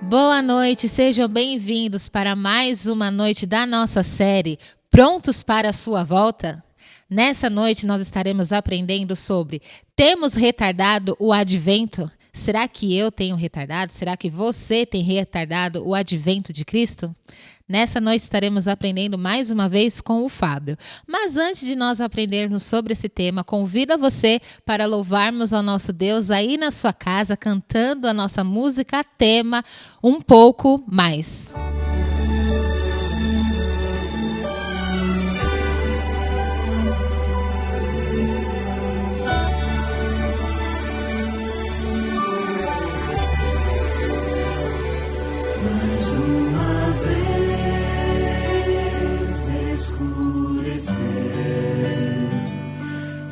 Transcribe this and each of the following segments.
Boa noite, sejam bem-vindos para mais uma noite da nossa série Prontos para a Sua Volta? Nessa noite nós estaremos aprendendo sobre: temos retardado o advento? Será que eu tenho retardado? Será que você tem retardado o advento de Cristo? Nessa noite estaremos aprendendo mais uma vez com o Fábio. Mas antes de nós aprendermos sobre esse tema, convido você para louvarmos ao nosso Deus aí na sua casa, cantando a nossa música tema Um Pouco Mais. Mais uma vez escureceu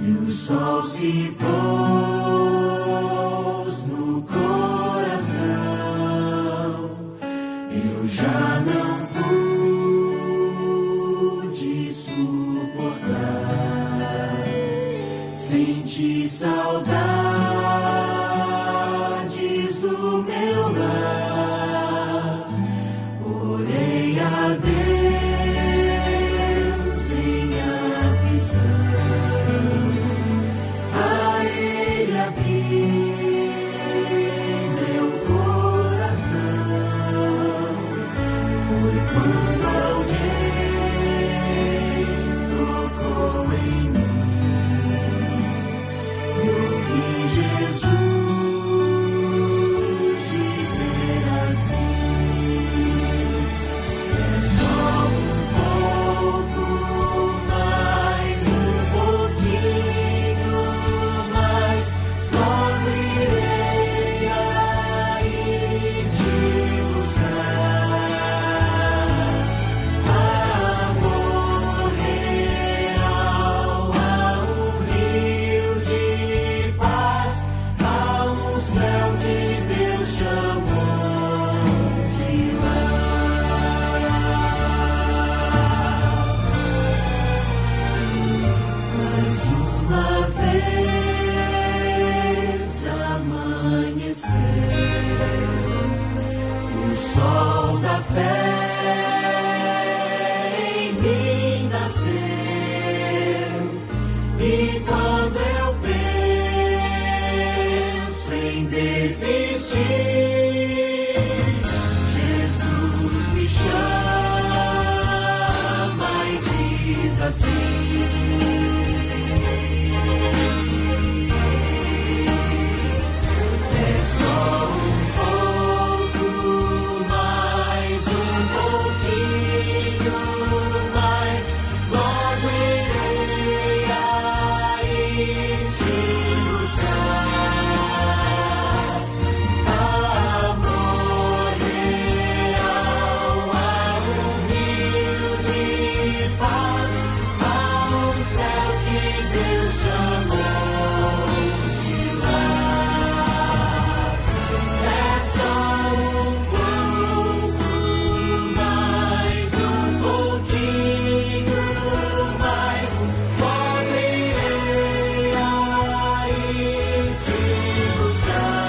e o sol se pôs no coração. Eu já não pude suportar, senti saudades do meu lar. Orei a Deus em aflição, a Ele abri meu coração. Foi quando alguém tocou em mim e ouvi Jesus dizer assim: é só um pouco mais, um pouquinho mais, logo irei aí te buscar. Amor real, há um rio de paz, há um céu que Deus chamou de lar. Mais uma vez amanheceu, o sol da fé em mim nasceu. E quando eu penso em desistir, Jesus me chama e diz assim: é só um pouco mais, um pouquinho mais, logo irei aí te buscar. Amor real, há um rio de paz, há um céu que Deus chamou de lar. É só um pouco mais, um pouquinho mais, logo irei aí te buscar.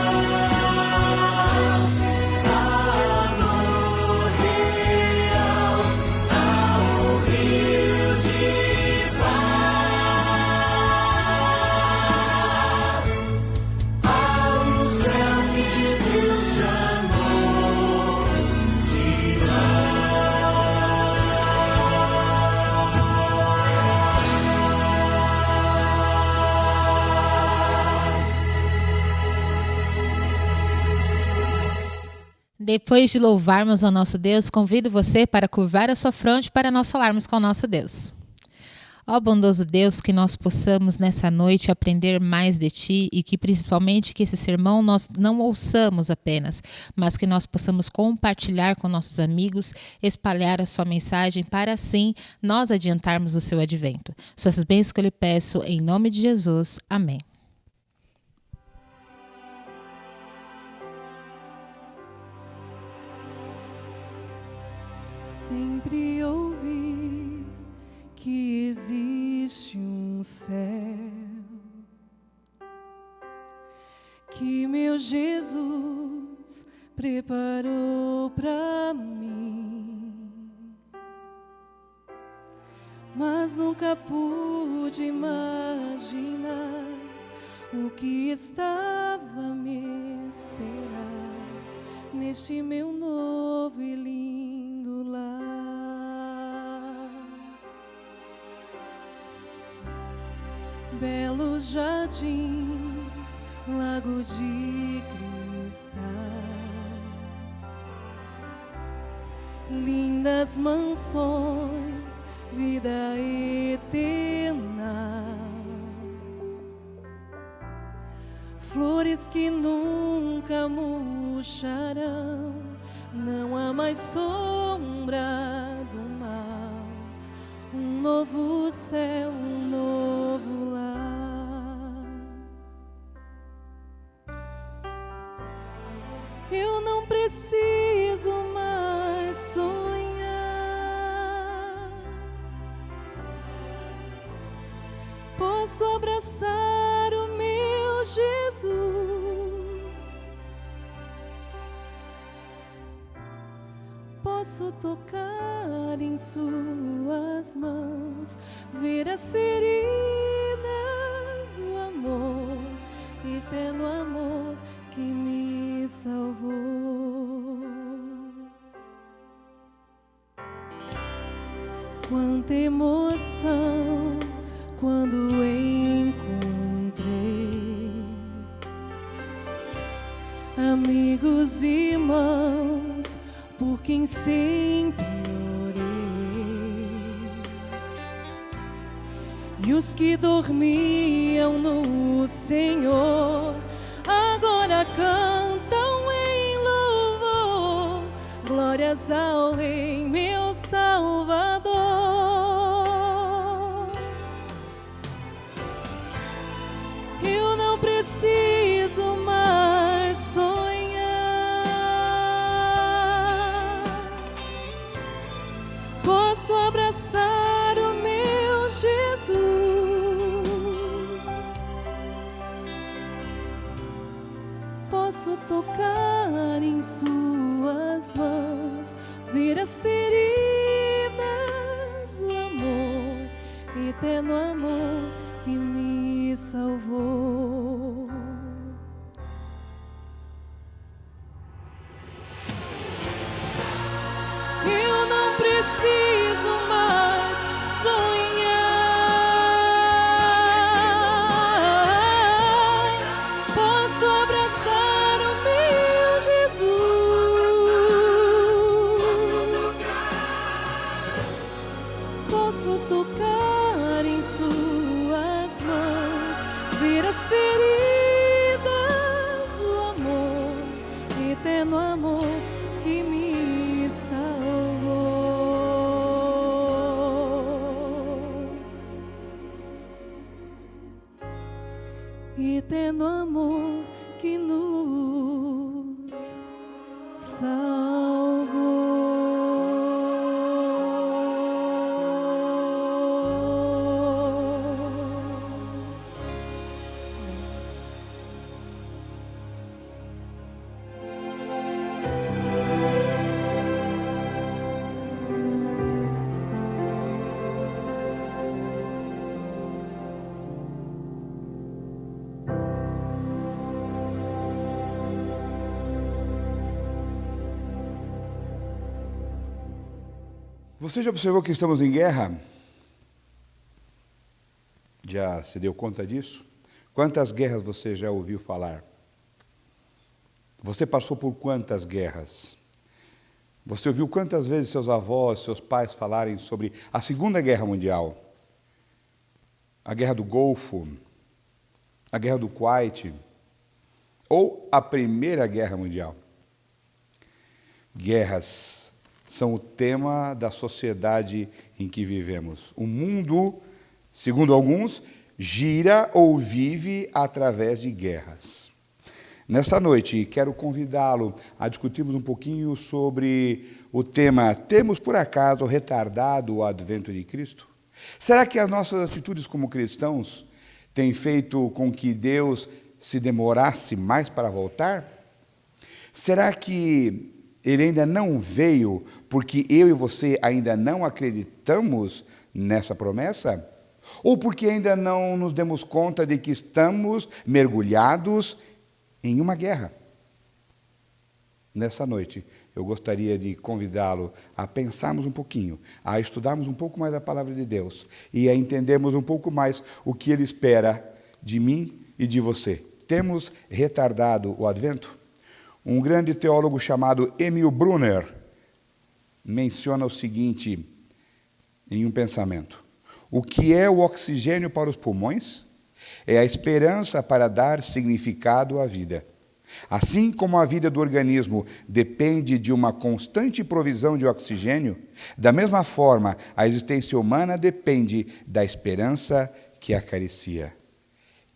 Amor real, há um rio de paz, há um céu que Deus chamou de Depois de louvarmos ao nosso Deus, convido você para curvar a sua fronte para nós falarmos com o nosso Deus. Ó bondoso Deus, que nós possamos nessa noite aprender mais de Ti e que principalmente que esse sermão nós não ouçamos apenas, mas que nós possamos compartilhar com nossos amigos, espalhar a Sua mensagem para assim nós adiantarmos o Seu advento. Suas bênçãos que eu lhe peço em nome de Jesus. Amém. Sempre ouvi que existe um céu, que meu Jesus preparou para mim, mas nunca pude imaginar o que estava a me esperar neste meu novo e lindo lar. Belos jardins, lago de cristal, lindas mansões, vida eterna, flores que nunca murcharão, não há mais sombra do mal, um novo céu, um novo lar. Eu não preciso mais sonhar, posso abraçar o meu Jesus, posso tocar em suas mãos, ver as feridas do amor, eterno amor que me salvou. Quanta emoção quando encontrei amigos e irmãos por quem sempre orei, e os que dormiam no Senhor agora cantam em louvor, glórias ao Rei, meu Salvador. Eu não preciso mais sonhar, posso abraçar o meu Jesus, posso tocar em suas mãos, ver as feridas do amor, eterno amor que me salvou. Eu não preciso mais sonhar, posso abraçar o meu Jesus, posso tocar em suas mãos, ver as feridas do amor, eterno amor que me salvou. Eterno amor que nos salvou. Você já observou que estamos em guerra? Já se deu conta disso? Quantas guerras você já ouviu falar? Você passou por quantas guerras? Você ouviu quantas vezes seus avós, seus pais falarem sobre a Segunda Guerra Mundial? A Guerra do Golfo? A Guerra do Kuwait? Ou a Primeira Guerra Mundial? Guerras são o tema da sociedade em que vivemos. O mundo, segundo alguns, gira ou vive através de guerras. Nesta noite, quero convidá-lo a discutirmos um pouquinho sobre o tema: temos por acaso retardado o advento de Cristo? Será que as nossas atitudes como cristãos têm feito com que Deus se demorasse mais para voltar? Será que ele ainda não veio porque eu e você ainda não acreditamos nessa promessa? Ou porque ainda não nos demos conta de que estamos mergulhados em uma guerra? Nessa noite, eu gostaria de convidá-lo a pensarmos um pouquinho, a estudarmos um pouco mais a palavra de Deus e a entendermos um pouco mais o que Ele espera de mim e de você. Temos retardado o advento? Um grande teólogo chamado Emil Brunner menciona o seguinte em um pensamento: o que é o oxigênio para os pulmões? É a esperança para dar significado à vida. Assim como a vida do organismo depende de uma constante provisão de oxigênio, da mesma forma, a existência humana depende da esperança que acaricia.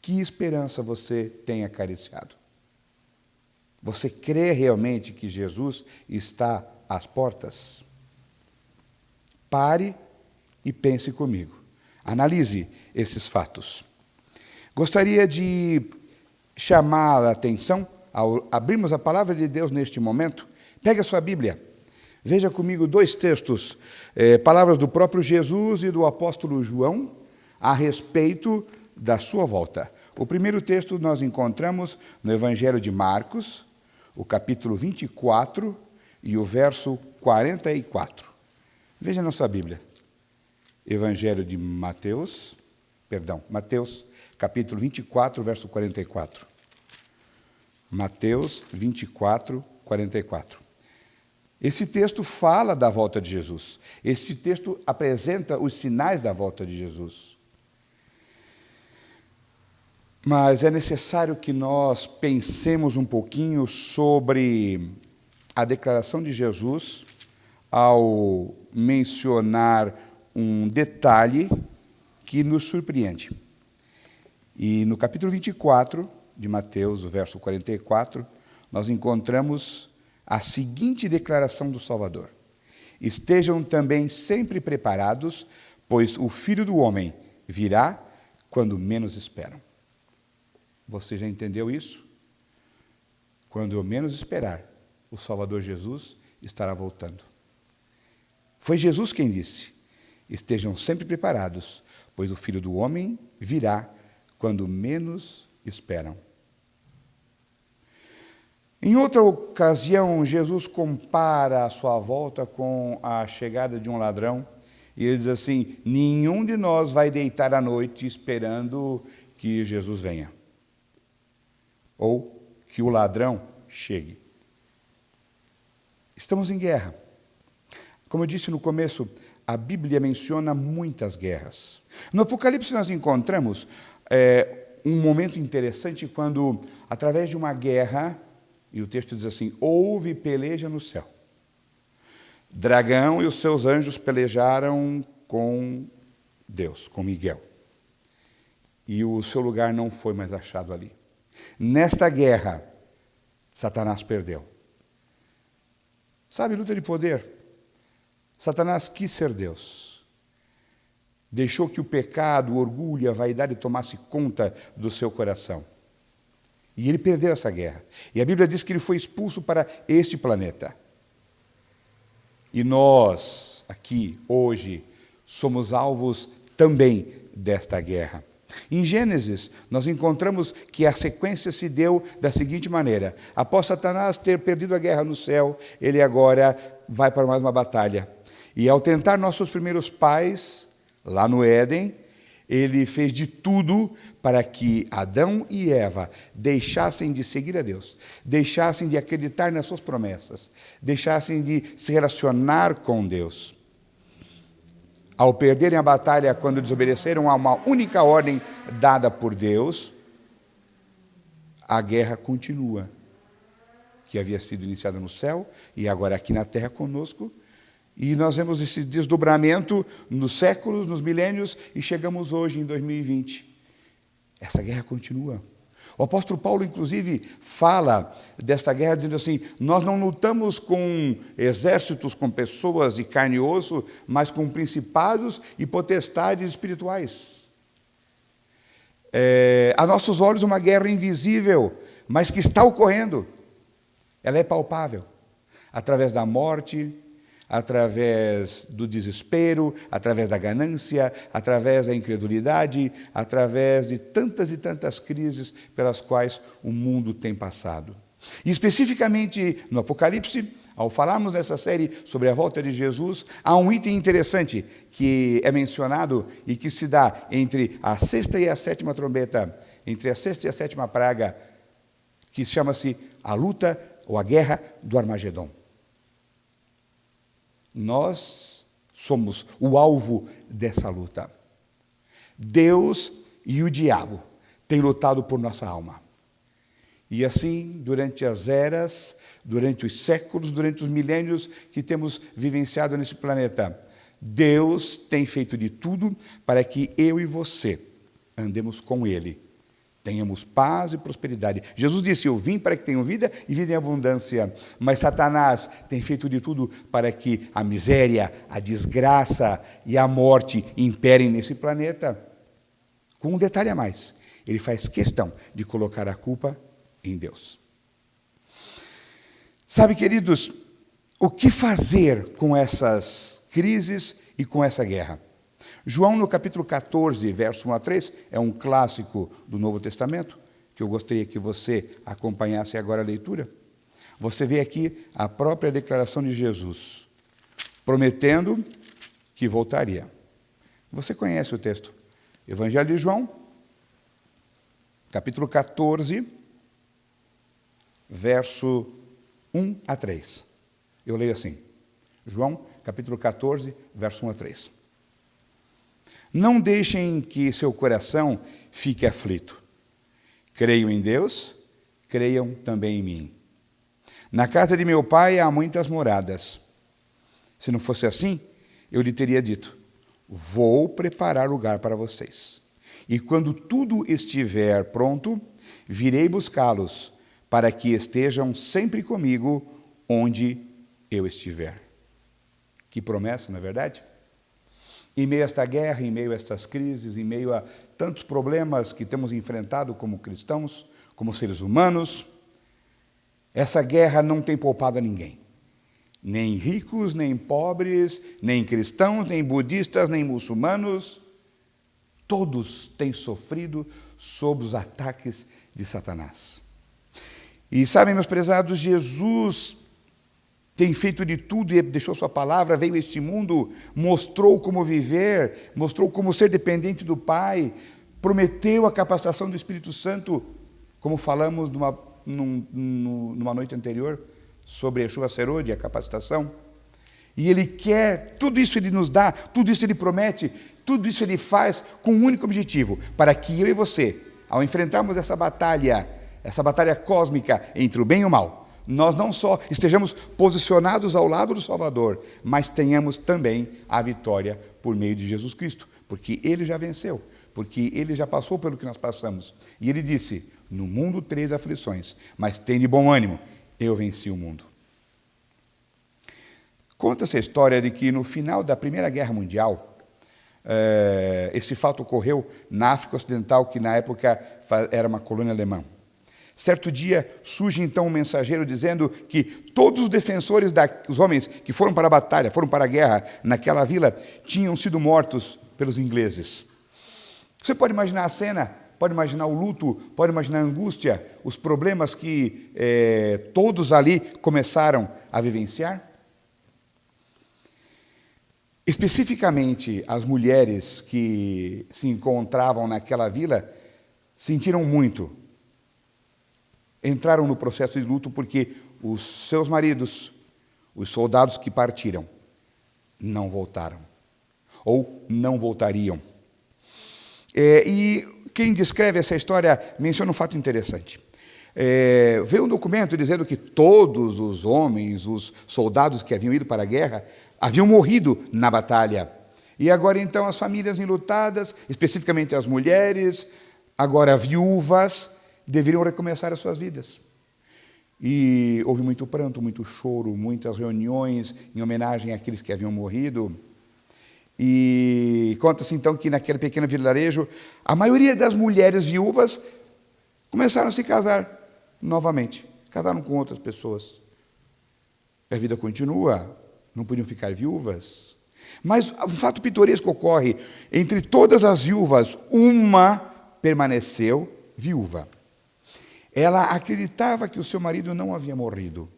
Que esperança você tem acariciado? Você crê realmente que Jesus está às portas? Pare e pense comigo. Analise esses fatos. Gostaria de chamar a atenção, ao abrirmos a palavra de Deus neste momento, pegue a sua Bíblia. Veja comigo 2 textos, palavras do próprio Jesus e do apóstolo João, a respeito da sua volta. O primeiro texto nós encontramos no Evangelho de Marcos, o capítulo 24 e o verso 44. Veja na sua Bíblia. Evangelho de Mateus, capítulo 24, verso 44. Mateus 24, 44. Esse texto fala da volta de Jesus. Esse texto apresenta os sinais da volta de Jesus. Mas é necessário que nós pensemos um pouquinho sobre a declaração de Jesus ao mencionar um detalhe que nos surpreende. E no capítulo 24 de Mateus, o verso 44, nós encontramos a seguinte declaração do Salvador: estejam também sempre preparados, pois o Filho do Homem virá quando menos esperam. Você já entendeu isso? Quando eu menos esperar, o Salvador Jesus estará voltando. Foi Jesus quem disse: estejam sempre preparados, pois o Filho do Homem virá quando menos esperam. Em outra ocasião, Jesus compara a sua volta com a chegada de um ladrão, e ele diz assim: nenhum de nós vai deitar à noite esperando que Jesus venha, ou que o ladrão chegue. Estamos em guerra. Como eu disse no começo, a Bíblia menciona muitas guerras. No Apocalipse nós encontramos um momento interessante quando, através de uma guerra, e o texto diz assim: houve peleja no céu. Dragão e os seus anjos pelejaram com Deus, com Miguel. E o seu lugar não foi mais achado ali. Nesta guerra, Satanás perdeu. Sabe, luta de poder. Satanás quis ser Deus. Deixou que o pecado, o orgulho e a vaidade tomasse conta do seu coração. E ele perdeu essa guerra. E a Bíblia diz que ele foi expulso para este planeta. E nós, aqui, hoje, somos alvos também desta guerra. Em Gênesis, nós encontramos que a sequência se deu da seguinte maneira: após Satanás ter perdido a guerra no céu, ele agora vai para mais uma batalha. E ao tentar nossos primeiros pais, lá no Éden, ele fez de tudo para que Adão e Eva deixassem de seguir a Deus, deixassem de acreditar nas suas promessas, deixassem de se relacionar com Deus. Ao perderem a batalha, quando desobedeceram a uma única ordem dada por Deus, a guerra continua, que havia sido iniciada no céu e agora aqui na terra conosco. E nós vemos esse desdobramento nos séculos, nos milênios, e chegamos hoje em 2020. Essa guerra continua. O apóstolo Paulo, inclusive, fala desta guerra dizendo assim: nós não lutamos com exércitos, com pessoas de carne e osso, mas com principados e potestades espirituais. A nossos olhos uma guerra invisível, mas que está ocorrendo. Ela é palpável. Através da morte, através do desespero, através da ganância, através da incredulidade, através de tantas e tantas crises pelas quais o mundo tem passado. E especificamente no Apocalipse, ao falarmos nessa série sobre a volta de Jesus, há um item interessante que é mencionado e que se dá entre a sexta e a sétima trombeta, entre a sexta e a sétima praga, que chama-se a luta ou a guerra do Armagedom. Nós somos o alvo dessa luta. Deus e o diabo têm lutado por nossa alma. E assim, durante as eras, durante os séculos, durante os milênios que temos vivenciado nesse planeta, Deus tem feito de tudo para que eu e você andemos com Ele, tenhamos paz e prosperidade. Jesus disse: eu vim para que tenham vida e vida em abundância. Mas Satanás tem feito de tudo para que a miséria, a desgraça e a morte imperem nesse planeta. Com um detalhe a mais: ele faz questão de colocar a culpa em Deus. Sabe, queridos, o que fazer com essas crises e com essa guerra? João, no capítulo 14, verso 1 a 3, é um clássico do Novo Testamento, que eu gostaria que você acompanhasse agora a leitura. Você vê aqui a própria declaração de Jesus, prometendo que voltaria. Você conhece o texto. Evangelho de João, capítulo 14, verso 1 a 3. Eu leio assim. João, capítulo 14, verso 1 a 3. Não deixem que seu coração fique aflito. Creiam em Deus, creiam também em mim. Na casa de meu pai há muitas moradas. Se não fosse assim, eu lhe teria dito: vou preparar lugar para vocês. E quando tudo estiver pronto, virei buscá-los, para que estejam sempre comigo onde eu estiver. Que promessa, não é verdade? Em meio a esta guerra, em meio a estas crises, em meio a tantos problemas que temos enfrentado como cristãos, como seres humanos, essa guerra não tem poupado a ninguém. Nem ricos, nem pobres, nem cristãos, nem budistas, nem muçulmanos. Todos têm sofrido sob os ataques de Satanás. E sabem, meus prezados, Jesus tem feito de tudo e deixou sua palavra, veio a este mundo, mostrou como viver, mostrou como ser dependente do Pai, prometeu a capacitação do Espírito Santo, como falamos numa noite anterior, sobre Yeshua Serode, a capacitação. E Ele quer, tudo isso Ele nos dá, tudo isso Ele promete, tudo isso Ele faz com um único objetivo, para que eu e você, ao enfrentarmos essa batalha cósmica entre o bem e o mal, nós não só estejamos posicionados ao lado do Salvador, mas tenhamos também a vitória por meio de Jesus Cristo, porque Ele já venceu, porque Ele já passou pelo que nós passamos. E Ele disse: no mundo 3 aflições, mas tem de bom ânimo, eu venci o mundo. Conta-se a história de que no final da Primeira Guerra Mundial, esse fato ocorreu na África Ocidental, que na época era uma colônia alemã. Certo dia, surge então um mensageiro dizendo que todos os defensores, os homens que foram para a batalha, foram para a guerra naquela vila, tinham sido mortos pelos ingleses. Você pode imaginar a cena, pode imaginar o luto, pode imaginar a angústia, os problemas que todos ali começaram a vivenciar? Especificamente, as mulheres que se encontravam naquela vila sentiram muito. Entraram no processo de luto porque os seus maridos, os soldados que partiram, não voltaram. Ou não voltariam. E quem descreve essa história menciona um fato interessante. Veio um documento dizendo que todos os homens, os soldados que haviam ido para a guerra, haviam morrido na batalha. E agora então as famílias enlutadas, especificamente as mulheres, agora viúvas, deveriam recomeçar as suas vidas. E houve muito pranto, muito choro, muitas reuniões em homenagem àqueles que haviam morrido. E conta-se então que naquele pequeno vilarejo, a maioria das mulheres viúvas começaram a se casar novamente, casaram com outras pessoas. A vida continua, não podiam ficar viúvas. Mas um fato pitoresco ocorre: entre todas as viúvas, uma permaneceu viúva. Ela acreditava que o seu marido não havia morrido,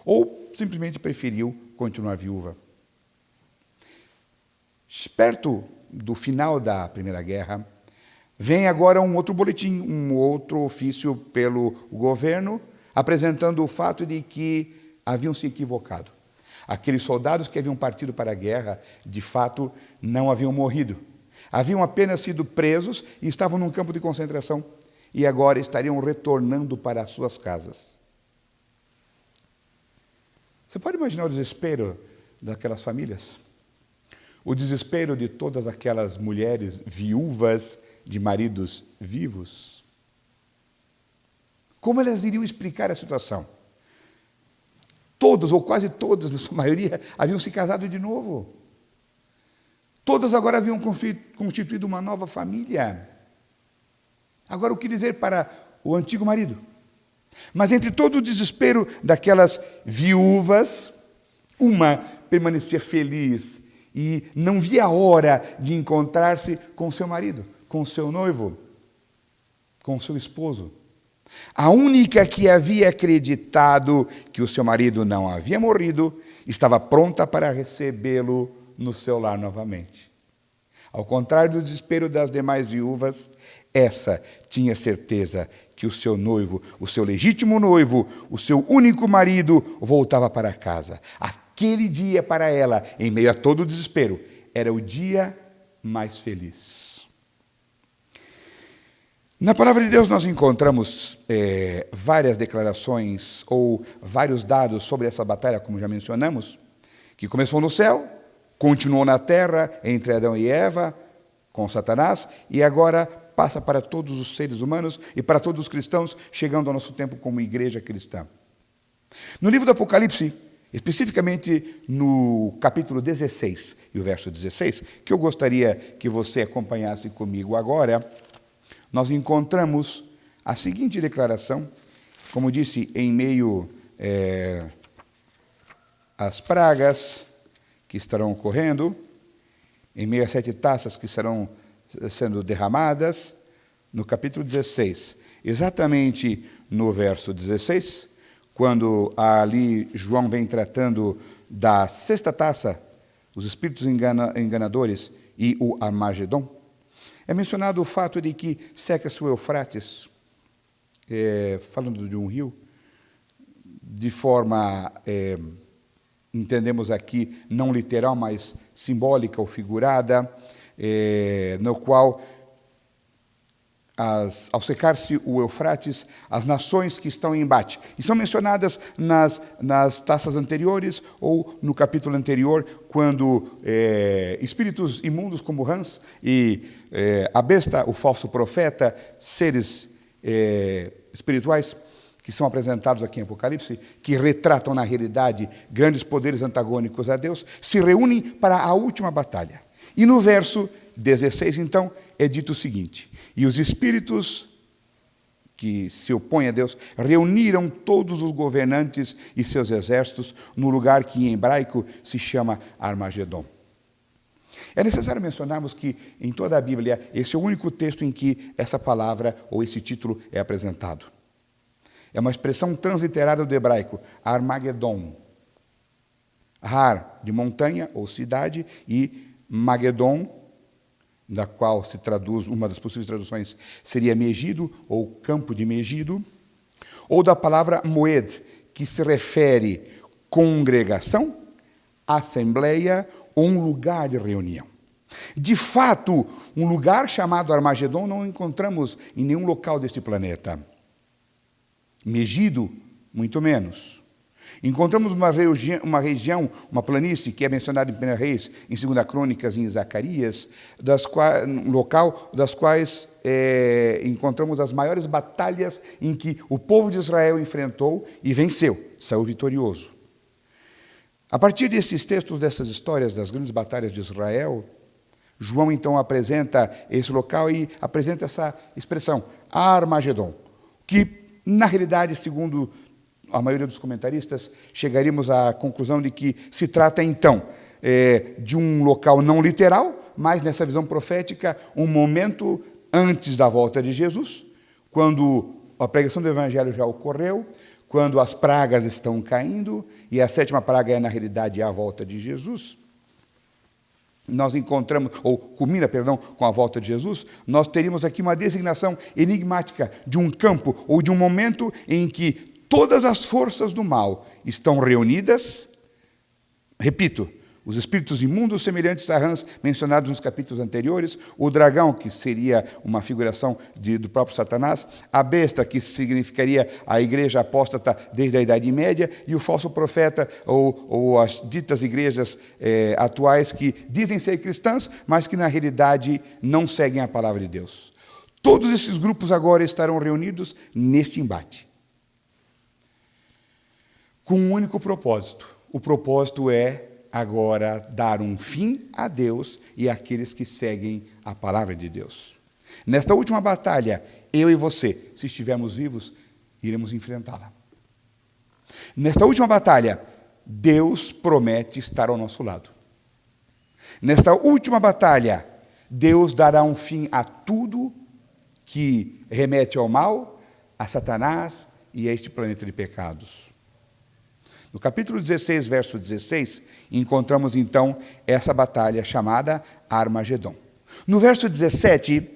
ou simplesmente preferiu continuar viúva. Perto do final da Primeira Guerra, vem agora um outro boletim, um outro ofício pelo governo, apresentando o fato de que haviam se equivocado. Aqueles soldados que haviam partido para a guerra, de fato, não haviam morrido. Haviam apenas sido presos e estavam num campo de concentração, e agora estariam retornando para as suas casas. Você pode imaginar o desespero daquelas famílias? O desespero de todas aquelas mulheres viúvas de maridos vivos? Como elas iriam explicar a situação? Todos, ou quase todas, na sua maioria, haviam se casado de novo. Todas agora haviam constituído uma nova família. Agora, o que dizer para o antigo marido? Mas entre todo o desespero daquelas viúvas, uma permanecia feliz e não via a hora de encontrar-se com seu marido, com seu noivo, com seu esposo. A única que havia acreditado que o seu marido não havia morrido, estava pronta para recebê-lo no seu lar novamente. Ao contrário do desespero das demais viúvas, essa tinha certeza que o seu noivo, o seu legítimo noivo, o seu único marido, voltava para casa. Aquele dia para ela, em meio a todo o desespero, era o dia mais feliz. Na palavra de Deus nós encontramos várias declarações ou vários dados sobre essa batalha, como já mencionamos, que começou no céu, continuou na terra, entre Adão e Eva, com Satanás, e agora passa para todos os seres humanos e para todos os cristãos, chegando ao nosso tempo como igreja cristã. No livro do Apocalipse, especificamente no capítulo 16 e o verso 16, que eu gostaria que você acompanhasse comigo agora, nós encontramos a seguinte declaração, como disse, em meio às pragas que estarão ocorrendo, em meio às 7 taças que serão sendo derramadas, no capítulo 16, exatamente no verso 16, quando ali João vem tratando da 6ª taça, os espíritos enganadores e o Armagedon, é mencionado o fato de que seca-se o Eufrates, falando de um rio, de forma, entendemos aqui, não literal, mas simbólica ou figurada, no qual, ao secar-se o Eufrates, as nações que estão em embate, e são mencionadas nas taças anteriores ou no capítulo anterior, quando espíritos imundos como Rãs e a besta, o falso profeta, seres espirituais, que são apresentados aqui em Apocalipse, que retratam na realidade grandes poderes antagônicos a Deus, se reúnem para a última batalha. E no verso 16, então, é dito o seguinte: e os espíritos que se opõem a Deus reuniram todos os governantes e seus exércitos no lugar que em hebraico se chama Armagedon. É necessário mencionarmos que em toda a Bíblia esse é o único texto em que essa palavra ou esse título é apresentado. É uma expressão transliterada do hebraico, Armagedon. Har, de montanha ou cidade, e Magedon, da qual se traduz, uma das possíveis traduções seria Megido, ou campo de Megido, ou da palavra Moed, que se refere congregação, assembleia ou um lugar de reunião. De fato, um lugar chamado Armagedon não encontramos em nenhum local deste planeta. Megido, muito menos. Encontramos uma região, uma planície, que é mencionada em 1 Reis, em 2 Crônicas e em Zacarias, um local das quais encontramos as maiores batalhas em que o povo de Israel enfrentou e venceu, saiu vitorioso. A partir desses textos, dessas histórias das grandes batalhas de Israel, João então apresenta esse local e apresenta essa expressão, Armagedon, que na realidade, segundo a maioria dos comentaristas, chegaríamos à conclusão de que se trata, então, de um local não literal, mas, nessa visão profética, um momento antes da volta de Jesus, quando a pregação do Evangelho já ocorreu, quando as pragas estão caindo, e a 7ª praga é, na realidade, a volta de Jesus. Nós encontramos, ou culmina, perdão, com a volta de Jesus, nós teríamos aqui uma designação enigmática de um campo, ou de um momento em que todas as forças do mal estão reunidas. Repito, os espíritos imundos semelhantes a rãs mencionados nos capítulos anteriores, o dragão, que seria uma figuração do próprio Satanás, a besta, que significaria a igreja apóstata desde a Idade Média, e o falso profeta, ou as ditas igrejas atuais que dizem ser cristãs, mas que na realidade não seguem a palavra de Deus. Todos esses grupos agora estarão reunidos neste embate, com um único propósito. O propósito é agora dar um fim a Deus e àqueles que seguem a palavra de Deus. Nesta última batalha, eu e você, se estivermos vivos, iremos enfrentá-la. Nesta última batalha, Deus promete estar ao nosso lado. Nesta última batalha, Deus dará um fim a tudo que remete ao mal, a Satanás e a este planeta de pecados. No capítulo 16, verso 16, encontramos então essa batalha chamada Armagedon. No verso 17,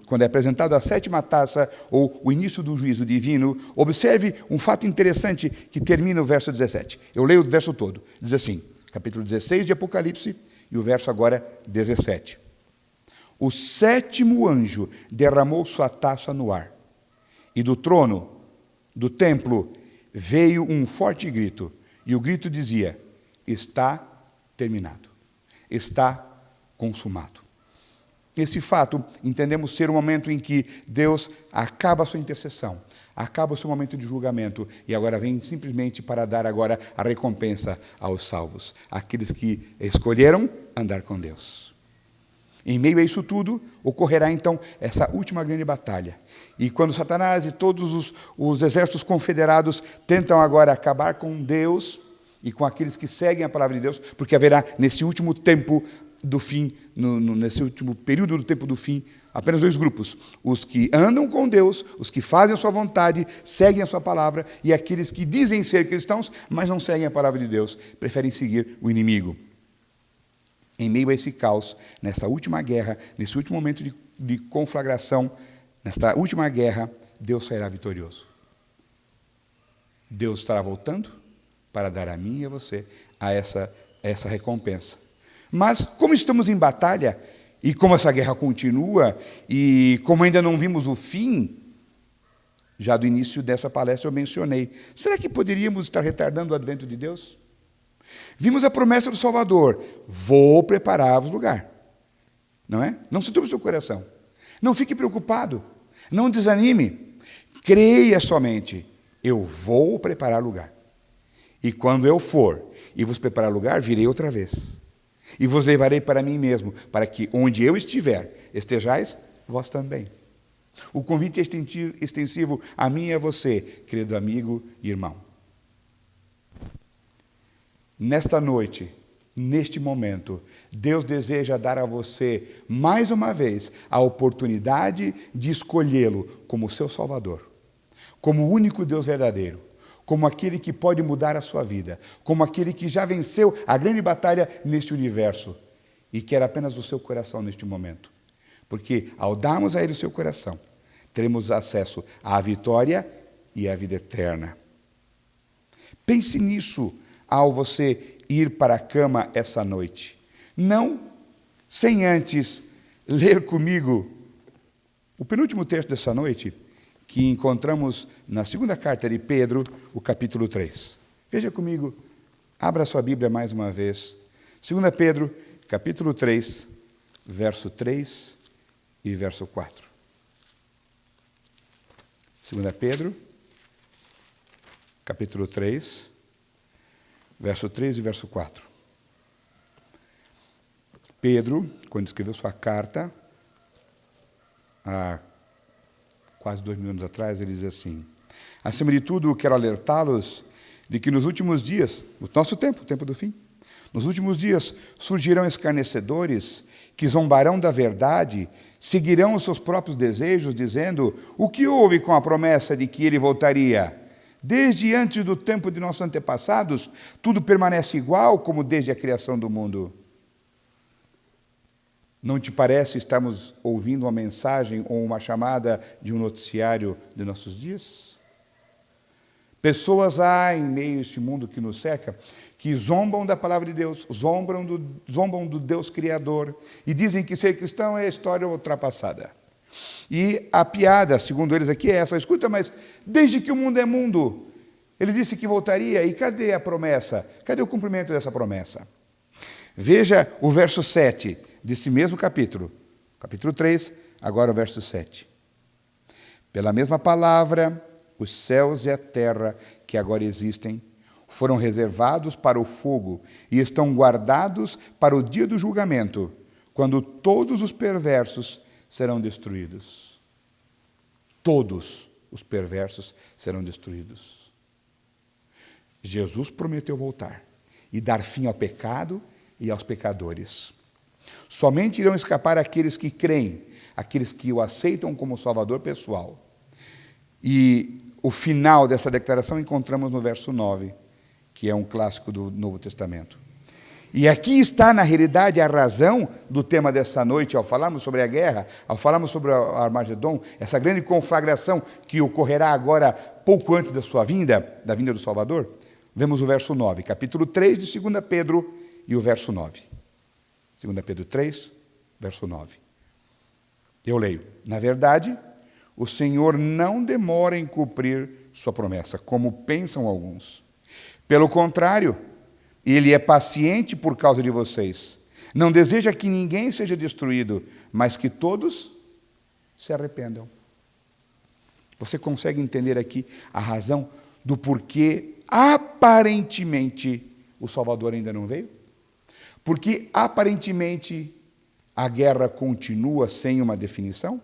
quando é apresentado a 7ª taça, ou o início do juízo divino, observe um fato interessante que termina o verso 17. Eu leio o verso todo. Diz assim, capítulo 16 de Apocalipse, e o verso agora 17. O 7º anjo derramou sua taça no ar, e do trono, do templo, veio um forte grito, e o grito dizia: está terminado, está consumado. Esse fato entendemos ser o momento em que Deus acaba a sua intercessão, acaba o seu momento de julgamento, e agora vem simplesmente para dar agora a recompensa aos salvos, aqueles que escolheram andar com Deus. Em meio a isso tudo, ocorrerá então essa última grande batalha. E quando Satanás e todos os exércitos confederados tentam agora acabar com Deus e com aqueles que seguem a palavra de Deus, porque haverá nesse último tempo do fim, nesse último período do tempo do fim, apenas 2 grupos: os que andam com Deus, os que fazem a sua vontade, seguem a sua palavra, e aqueles que dizem ser cristãos, mas não seguem a palavra de Deus, preferem seguir o inimigo. Em meio a esse caos, nessa última guerra, nesse último momento de conflagração, nesta última guerra, Deus sairá vitorioso. Deus estará voltando para dar a mim e a você essa recompensa. Mas, como estamos em batalha, e como essa guerra continua, e como ainda não vimos o fim, já do início dessa palestra eu mencionei, será que poderíamos estar retardando o advento de Deus? Vimos a promessa do Salvador: vou preparar-vos lugar. Não é? Não se turbe o seu coração. Não fique preocupado. Não desanime. Creia somente. Eu vou preparar lugar. E quando eu for e vos preparar lugar, virei outra vez. E vos levarei para mim mesmo, para que onde eu estiver, estejais vós também. O convite é extensivo a mim e a você, querido amigo e irmão. Nesta noite, neste momento, Deus deseja dar a você, mais uma vez, a oportunidade de escolhê-lo como seu Salvador, como o único Deus verdadeiro, como aquele que pode mudar a sua vida, como aquele que já venceu a grande batalha neste universo e quer apenas o seu coração neste momento. Porque, ao darmos a Ele o seu coração, teremos acesso à vitória e à vida eterna. Pense nisso ao você ir para a cama essa noite. Não sem antes ler comigo o penúltimo texto dessa noite, que encontramos na 2ª carta de Pedro, o capítulo 3. Veja comigo, abra sua Bíblia mais uma vez. 2 Pedro, capítulo 3, verso 3 e verso 4. 2 Pedro, capítulo 3, verso 3 e verso 4. Pedro, quando escreveu sua carta, há quase 2000 anos atrás, ele diz assim: Acima de tudo, quero alertá-los de que nos últimos dias, no nosso tempo, o tempo do fim, nos últimos dias surgirão escarnecedores que zombarão da verdade, seguirão os seus próprios desejos, dizendo: o que houve com a promessa de que ele voltaria? Desde antes do tempo de nossos antepassados, tudo permanece igual como desde a criação do mundo. Não te parece estarmos ouvindo uma mensagem ou uma chamada de um noticiário de nossos dias? Pessoas há em meio a este mundo que nos cerca, que zombam da palavra de Deus, zombam do Deus Criador, e dizem que ser cristão é história ultrapassada. E a piada, segundo eles aqui, é essa: escuta, mas desde que o mundo é mundo, ele disse que voltaria, e cadê a promessa? Cadê o cumprimento dessa promessa? Veja o verso 7 desse mesmo capítulo 3, agora o verso 7. Pela mesma palavra, os céus e a terra que agora existem foram reservados para o fogo e estão guardados para o dia do julgamento, quando todos os perversos serão destruídos. Todos os perversos serão destruídos. Jesus prometeu voltar e dar fim ao pecado e aos pecadores. Somente irão escapar aqueles que creem, aqueles que o aceitam como Salvador pessoal. E o final dessa declaração encontramos no verso 9, que é um clássico do Novo Testamento. E aqui está, na realidade, a razão do tema dessa noite, ao falarmos sobre a guerra, ao falarmos sobre o Armagedon, essa grande conflagração que ocorrerá agora, pouco antes da sua vinda, da vinda do Salvador. Vemos o verso 9, capítulo 3 de 2 Pedro, e o verso 9. 2 Pedro 3, verso 9. Eu leio: na verdade, o Senhor não demora em cumprir sua promessa, como pensam alguns. Pelo contrário, Ele é paciente por causa de vocês. Não deseja que ninguém seja destruído, mas que todos se arrependam. Você consegue entender aqui a razão do porquê, aparentemente, o Salvador ainda não veio? Porque, aparentemente, a guerra continua sem uma definição?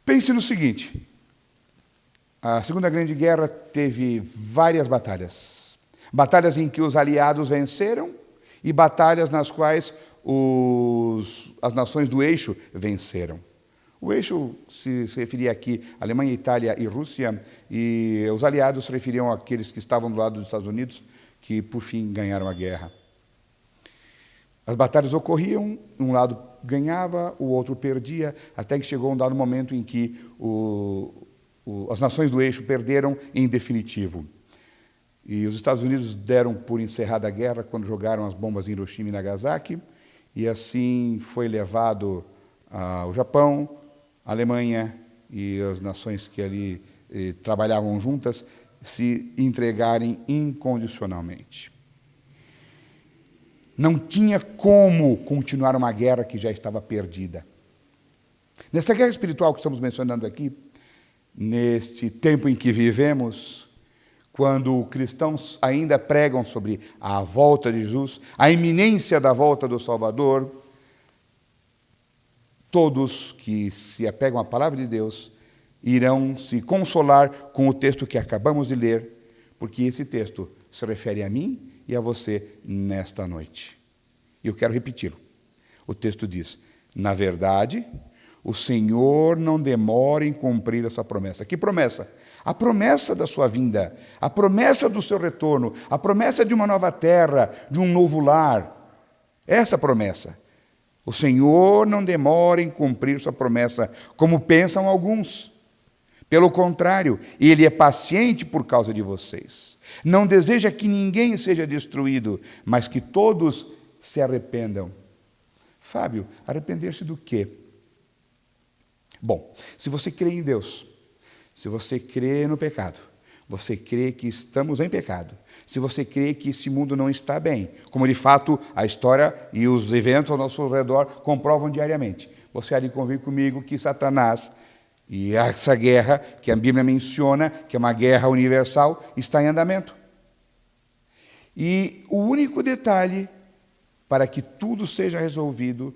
Pense no seguinte: a Segunda Grande Guerra teve várias batalhas. Batalhas em que os aliados venceram e batalhas nas quais as nações do eixo venceram. O eixo se referia aqui a Alemanha, Itália e Rússia, e os aliados se referiam àqueles que estavam do lado dos Estados Unidos, que por fim ganharam a guerra. As batalhas ocorriam, um lado ganhava, o outro perdia, até que chegou um dado momento em que as nações do eixo perderam em definitivo. E os Estados Unidos deram por encerrada a guerra quando jogaram as bombas em Hiroshima e Nagasaki, e assim foi levado ao Japão, a Alemanha e as nações que ali trabalhavam juntas se entregarem incondicionalmente. Não tinha como continuar uma guerra que já estava perdida. Nessa guerra espiritual que estamos mencionando aqui, neste tempo em que vivemos, quando cristãos ainda pregam sobre a volta de Jesus, a iminência da volta do Salvador, todos que se apegam à palavra de Deus irão se consolar com o texto que acabamos de ler, porque esse texto se refere a mim e a você nesta noite. E eu quero repeti-lo. O texto diz: na verdade, o Senhor não demora em cumprir a sua promessa. Que promessa? A promessa da sua vinda, a promessa do seu retorno, a promessa de uma nova terra, de um novo lar. Essa promessa. O Senhor não demora em cumprir sua promessa, como pensam alguns. Pelo contrário, Ele é paciente por causa de vocês. Não deseja que ninguém seja destruído, mas que todos se arrependam. Fábio, arrepender-se do quê? Bom, se você crê em Deus, se você crê no pecado, você crê que estamos em pecado, se você crê que esse mundo não está bem, como de fato a história e os eventos ao nosso redor comprovam diariamente, você há de convir comigo que Satanás e essa guerra que a Bíblia menciona, que é uma guerra universal, está em andamento. E o único detalhe para que tudo seja resolvido,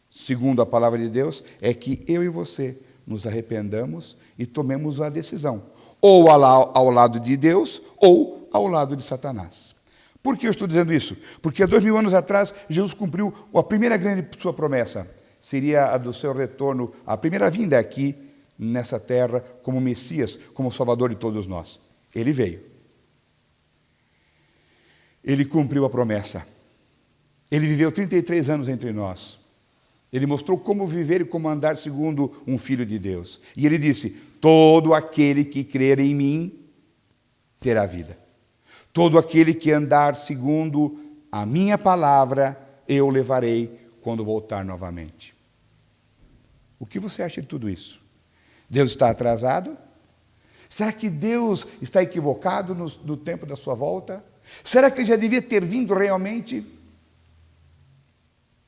segundo a palavra de Deus, é que eu e você nos arrependamos e tomemos a decisão, ou ao lado de Deus ou ao lado de Satanás. Por que eu estou dizendo isso? Porque há 2000 anos atrás, Jesus cumpriu a primeira grande sua promessa, seria a do seu retorno, a primeira vinda aqui nessa terra como Messias, como Salvador de todos nós. Ele veio. Ele cumpriu a promessa. Ele viveu 33 anos entre nós. Ele mostrou como viver e como andar segundo um filho de Deus. E ele disse: todo aquele que crer em mim terá vida. Todo aquele que andar segundo a minha palavra, eu levarei quando voltar novamente. O que você acha de tudo isso? Deus está atrasado? Será que Deus está equivocado no tempo da sua volta? Será que ele já devia ter vindo realmente?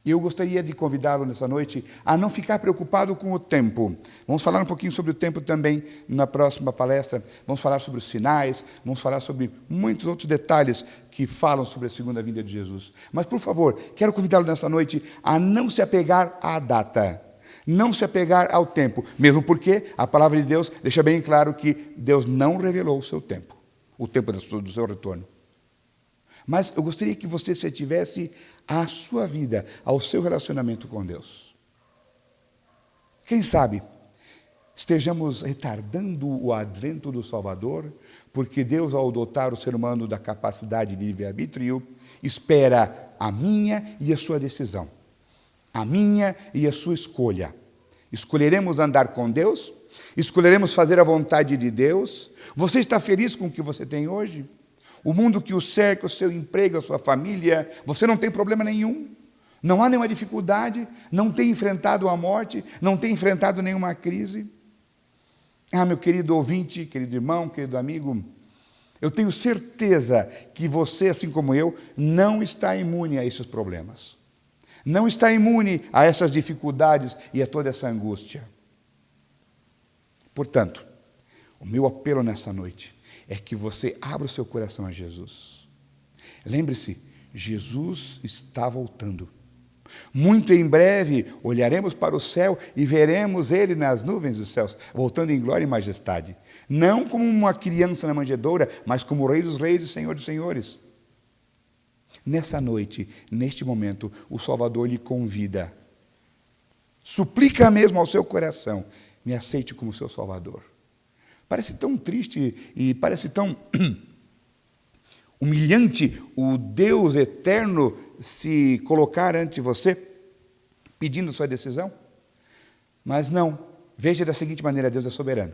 Eu gostaria de convidá-lo nessa noite a não ficar preocupado com o tempo. Vamos falar um pouquinho sobre o tempo também na próxima palestra. Vamos falar sobre os sinais, vamos falar sobre muitos outros detalhes que falam sobre a segunda vinda de Jesus. Mas, por favor, quero convidá-lo nessa noite a não se apegar à data, não se apegar ao tempo, mesmo porque a palavra de Deus deixa bem claro que Deus não revelou o seu tempo, o tempo do seu retorno. Mas eu gostaria que você se ativesse à sua vida, ao seu relacionamento com Deus. Quem sabe estejamos retardando o advento do Salvador, porque Deus, ao dotar o ser humano da capacidade de livre-arbítrio, espera a minha e a sua decisão, a minha e a sua escolha. Escolheremos andar com Deus? Escolheremos fazer a vontade de Deus? Você está feliz com o que você tem hoje? O mundo que o cerca, o seu emprego, a sua família, você não tem problema nenhum, não há nenhuma dificuldade, não tem enfrentado a morte, não tem enfrentado nenhuma crise. Ah, meu querido ouvinte, querido irmão, querido amigo, eu tenho certeza que você, assim como eu, não está imune a esses problemas. Não está imune a essas dificuldades e a toda essa angústia. Portanto, o meu apelo nessa noite é que você abra o seu coração a Jesus. Lembre-se, Jesus está voltando. Muito em breve olharemos para o céu e veremos Ele nas nuvens dos céus, voltando em glória e majestade. Não como uma criança na manjedoura, mas como o Rei dos Reis e Senhor dos Senhores. Nessa noite, neste momento, o Salvador lhe convida. Suplica mesmo ao seu coração, me aceite como seu Salvador. Parece tão triste e parece tão humilhante o Deus eterno se colocar ante você, pedindo sua decisão. Mas não, veja da seguinte maneira, Deus é soberano.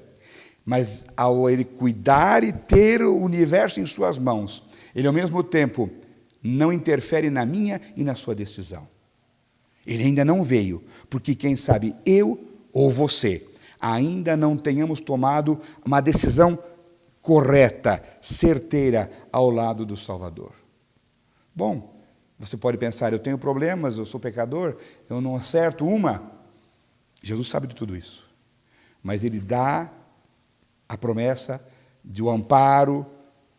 Mas ao Ele cuidar e ter o universo em suas mãos, Ele ao mesmo tempo não interfere na minha e na sua decisão. Ele ainda não veio, porque quem sabe eu ou você ainda não tenhamos tomado uma decisão correta, certeira, ao lado do Salvador. Bom, você pode pensar, eu tenho problemas, eu sou pecador, eu não acerto uma. Jesus sabe de tudo isso. Mas Ele dá a promessa de um amparo,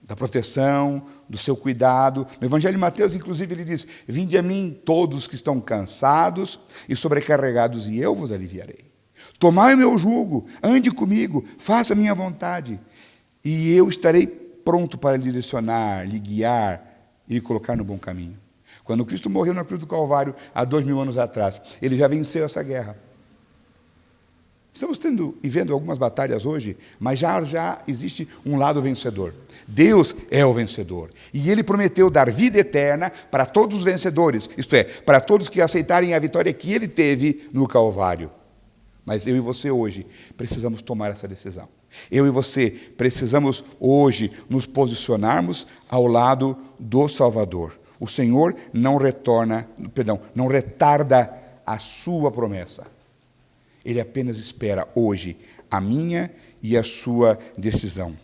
da proteção, do seu cuidado. No Evangelho de Mateus, inclusive, ele diz: vinde a mim todos que estão cansados e sobrecarregados, e eu vos aliviarei. Tomai o meu jugo, ande comigo, faça a minha vontade, e eu estarei pronto para lhe direcionar, lhe guiar e lhe colocar no bom caminho. Quando Cristo morreu na cruz do Calvário, há 2000 anos atrás, Ele já venceu essa guerra. Estamos tendo e vendo algumas batalhas hoje, mas já existe um lado vencedor. Deus é o vencedor. E Ele prometeu dar vida eterna para todos os vencedores, isto é, para todos que aceitarem a vitória que Ele teve no Calvário. Mas eu e você hoje precisamos tomar essa decisão. Eu e você precisamos hoje nos posicionarmos ao lado do Salvador. O Senhor não retarda a sua promessa. Ele apenas espera hoje a minha e a sua decisão.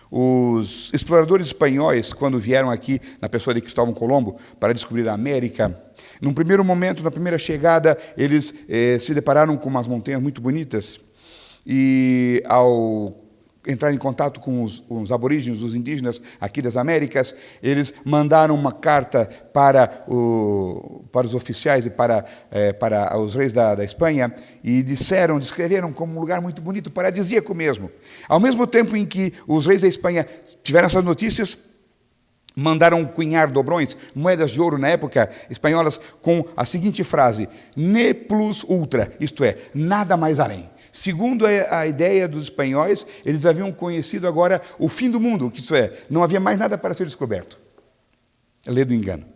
Os exploradores espanhóis, quando vieram aqui na pessoa de Cristóvão Colombo para descobrir a América, num primeiro momento, na primeira chegada, eles se depararam com umas montanhas muito bonitas. E ao entrar em contato com os aborígenes, os indígenas aqui das Américas, eles mandaram uma carta para os oficiais e para os reis da Espanha e descreveram como um lugar muito bonito, paradisíaco mesmo. Ao mesmo tempo em que os reis da Espanha tiveram essas notícias, mandaram cunhar dobrões, moedas de ouro na época espanholas, com a seguinte frase: ne plus ultra, isto é, nada mais além. Segundo a ideia dos espanhóis, eles haviam conhecido agora o fim do mundo, que isso é, não havia mais nada para ser descoberto. Lê do engano.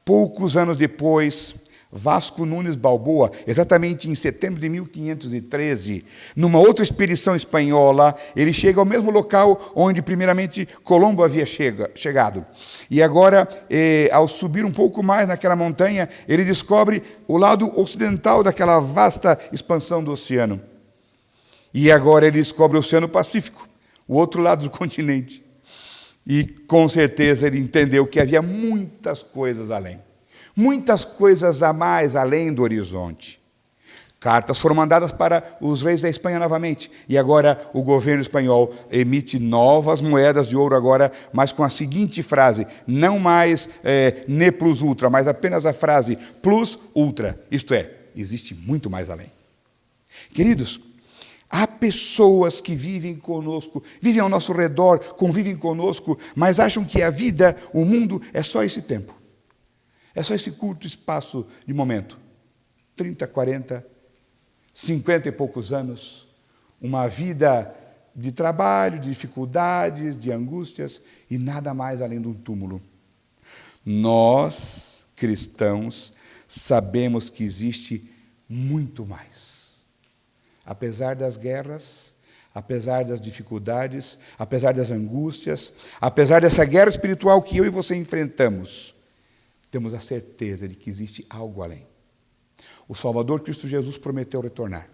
Poucos anos depois, Vasco Nunes Balboa, exatamente em setembro de 1513, numa outra expedição espanhola, ele chega ao mesmo local onde primeiramente Colombo havia chegado. E agora, ao subir um pouco mais naquela montanha, ele descobre o lado ocidental daquela vasta expansão do oceano. E agora ele descobre o Oceano Pacífico, o outro lado do continente. E com certeza ele entendeu que havia muitas coisas além. Muitas coisas a mais além do horizonte. Cartas foram mandadas para os reis da Espanha novamente. E agora o governo espanhol emite novas moedas de ouro agora, mas com a seguinte frase: não mais ne plus ultra, mas apenas a frase plus ultra. Isto é, existe muito mais além. Queridos, há pessoas que vivem conosco, vivem ao nosso redor, convivem conosco, mas acham que a vida, o mundo, é só esse tempo. É só esse curto espaço de momento. 30, 40, 50 e poucos anos. Uma vida de trabalho, de dificuldades, de angústias e nada mais além de um túmulo. Nós, cristãos, sabemos que existe muito mais. Apesar das guerras, apesar das dificuldades, apesar das angústias, apesar dessa guerra espiritual que eu e você enfrentamos, temos a certeza de que existe algo além. O Salvador Cristo Jesus prometeu retornar.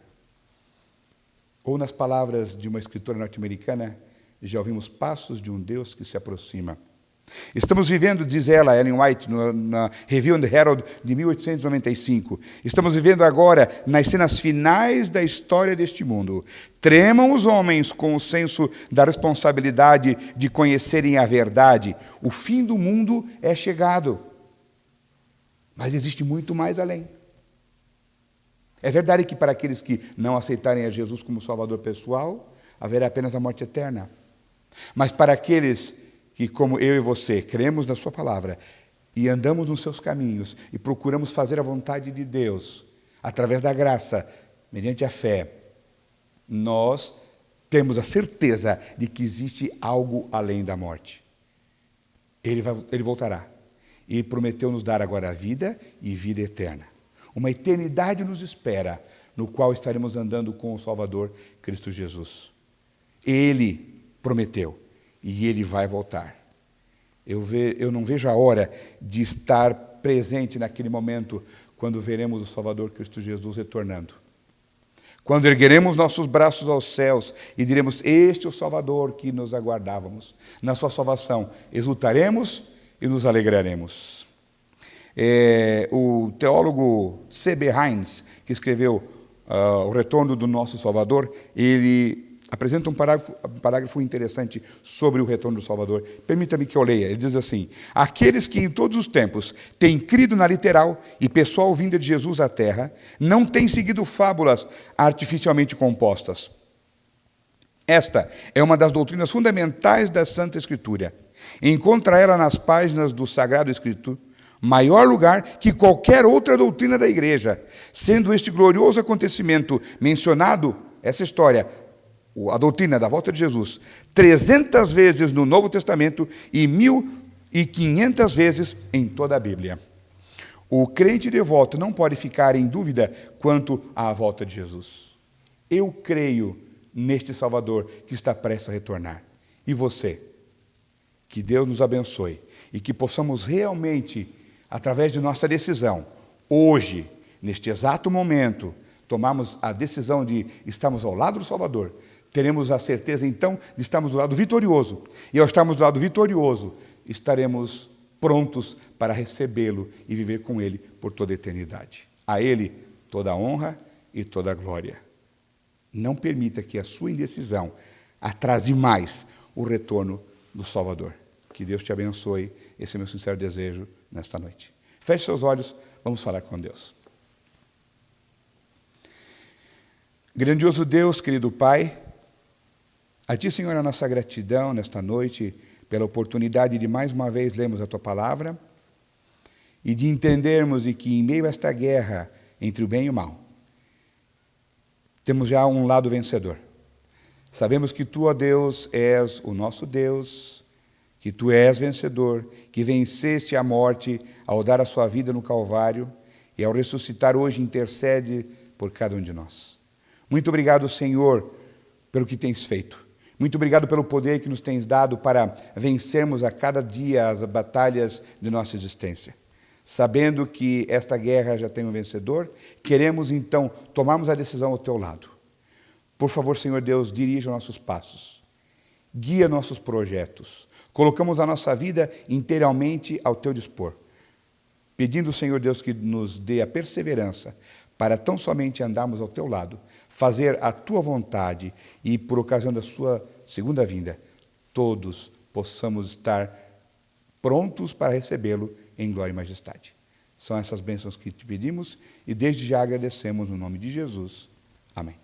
Ou nas palavras de uma escritora norte-americana, já ouvimos passos de um Deus que se aproxima. Estamos vivendo, diz ela, Ellen White, na Review and Herald de 1895, estamos vivendo agora nas cenas finais da história deste mundo. Tremam os homens com o senso da responsabilidade de conhecerem a verdade. O fim do mundo é chegado. Mas existe muito mais além. É verdade que para aqueles que não aceitarem a Jesus como Salvador pessoal, haverá apenas a morte eterna. Mas para aqueles que, como eu e você, cremos na sua palavra e andamos nos seus caminhos e procuramos fazer a vontade de Deus, através da graça, mediante a fé, nós temos a certeza de que existe algo além da morte. Ele voltará. E prometeu nos dar agora a vida e vida eterna. Uma eternidade nos espera, no qual estaremos andando com o Salvador Cristo Jesus. Ele prometeu e Ele vai voltar. Eu não vejo a hora de estar presente naquele momento quando veremos o Salvador Cristo Jesus retornando. Quando ergueremos nossos braços aos céus e diremos: este é o Salvador que nos aguardávamos. Na sua salvação exultaremos e nos alegraremos. O teólogo C.B. Hines, que escreveu O Retorno do Nosso Salvador, ele apresenta um parágrafo interessante sobre o retorno do Salvador. Permita-me que eu leia. Ele diz assim: aqueles que em todos os tempos têm crido na literal e pessoal vinda de Jesus à terra, não têm seguido fábulas artificialmente compostas. Esta é uma das doutrinas fundamentais da Santa Escritura. Encontra ela nas páginas do Sagrado Escrito maior lugar que qualquer outra doutrina da Igreja, sendo este glorioso acontecimento mencionado, essa história, a doutrina da volta de Jesus, 300 vezes no Novo Testamento e 1.500 vezes em toda a Bíblia. O crente devoto não pode ficar em dúvida quanto à volta de Jesus. Eu creio neste Salvador que está prestes a retornar. E você? Que Deus nos abençoe e que possamos realmente, através de nossa decisão, hoje, neste exato momento, tomarmos a decisão de estarmos ao lado do Salvador, teremos a certeza, então, de estarmos do lado vitorioso. E ao estarmos do lado vitorioso, estaremos prontos para recebê-lo e viver com ele por toda a eternidade. A ele toda a honra e toda a glória. Não permita que a sua indecisão atrase mais o retorno do Salvador. Que Deus te abençoe. Esse é meu sincero desejo nesta noite. Feche seus olhos, vamos falar com Deus. Grandioso Deus, querido Pai, a Ti, Senhor, a nossa gratidão nesta noite pela oportunidade de mais uma vez lermos a Tua Palavra e de entendermos de que em meio a esta guerra entre o bem e o mal, temos já um lado vencedor. Sabemos que Tu, ó Deus, és o nosso Deus, que Tu és vencedor, que venceste a morte ao dar a Sua vida no Calvário e ao ressuscitar hoje intercede por cada um de nós. Muito obrigado, Senhor, pelo que tens feito. Muito obrigado pelo poder que nos tens dado para vencermos a cada dia as batalhas de nossa existência. Sabendo que esta guerra já tem um vencedor, queremos então tomarmos a decisão ao Teu lado. Por favor, Senhor Deus, dirija nossos passos, guia nossos projetos. Colocamos a nossa vida inteiramente ao Teu dispor, pedindo, Senhor Deus, que nos dê a perseverança para tão somente andarmos ao Teu lado, fazer a Tua vontade e, por ocasião da Sua segunda vinda, todos possamos estar prontos para recebê-lo em glória e majestade. São essas bênçãos que te pedimos e desde já agradecemos no nome de Jesus. Amém.